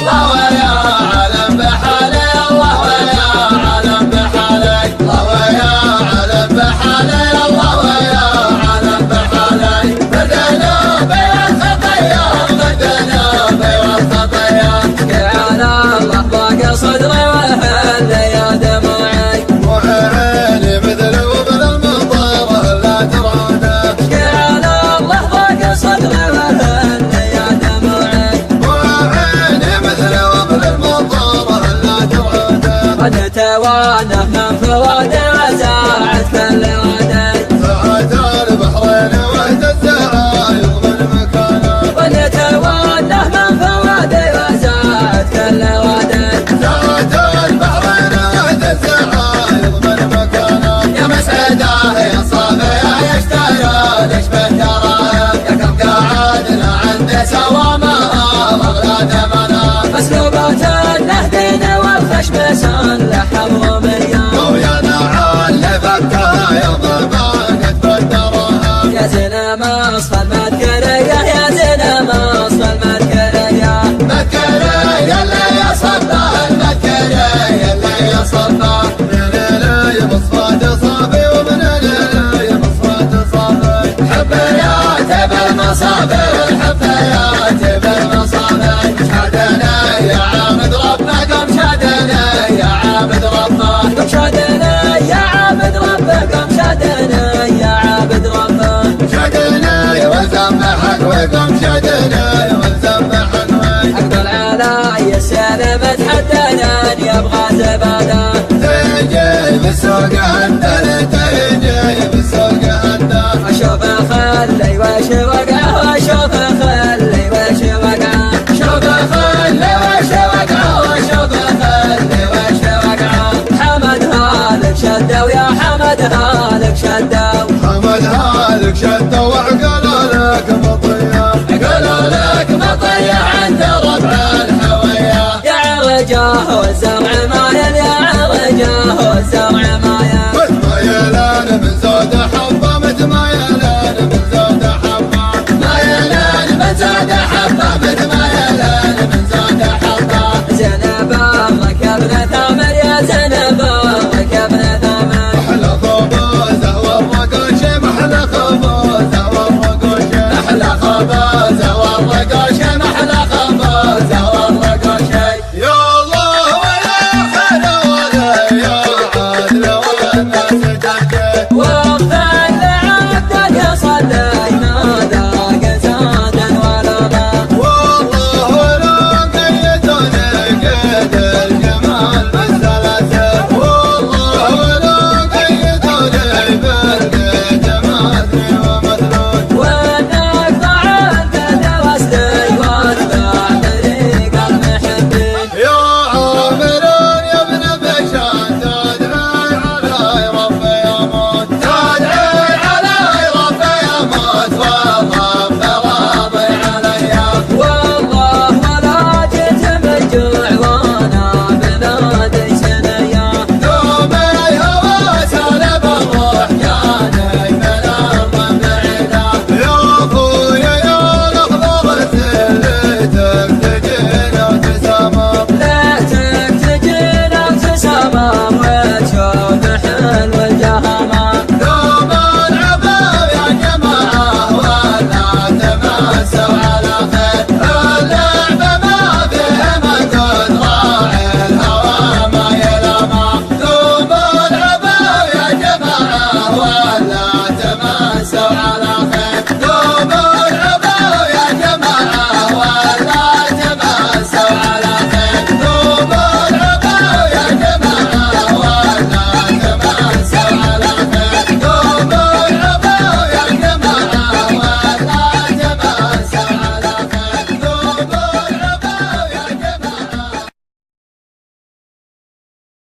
الله ويا عالم بحالي، الله ويا عالم بحالي، الله ويا عالم بحالي، الله ويا عالم بحالي. بدنا بوسط ايام، بدنا بوسط ايام. كان الله ضاق صدري وهل يا دموعي، وعيني مثل وبل المطر لا ترانا. كان الله ضاق صدري وهل يا دموعي، وعيني مثل وبل المطر لا ترانا. قد توانى من فوادي وزاعت كل وادي، ساعة البحرين واهتز عايض من مكانه. قد توانى من فوادي وزاعت كل وادي، ساعة البحرين واهتز عايض من مكانه. يا مسعده يا صافيه يا اشتايا ليش بالترايا، يا كم قاعدنا عنده سوامها مغلا دمنا. مسلوبات النهدين والخشم سلح الرومية، ويا نعال لفكها يا ضبان قد بدرها. يا زين مصر المذكرية، يا زين مصر المذكرية، مذكري اللي يصبه، المذكري اللي يصبه. من اللي مصفات صافي ومن اللي مصفات صافي. حبيات بالمصابي، حبيات بالمصابي. شهدنا يا عابد ربكم، شهدنا يا عابد ربكم. شهدنا يا عابد ربكم، شهدنا يا عابد ربكم. شهدنا والزم حقوقكم، شهدنا والزم حقوقكم. حق العلاي السالم تحدنا يبغى زبادة، تيجي بالسوق عندنا، تيجي بالسوق عندنا. اشوف خلي وش وقع، اشوف خلي وش وقع، شوف خلي وش وقع، وشوف خلي وش وقع. حمد هالك شدوا يا حمد هالك شدوا، حمد هالك شدوا وعقلوا لك مطية، قالوا لك مطية عند ربع الحوية. يا عرجاه والزرع مايل، يا عرجاه والزرع مايل، متمايلان من زود حبة، متمايلان من زود حبة، مايلان من زود حبة، متمايلان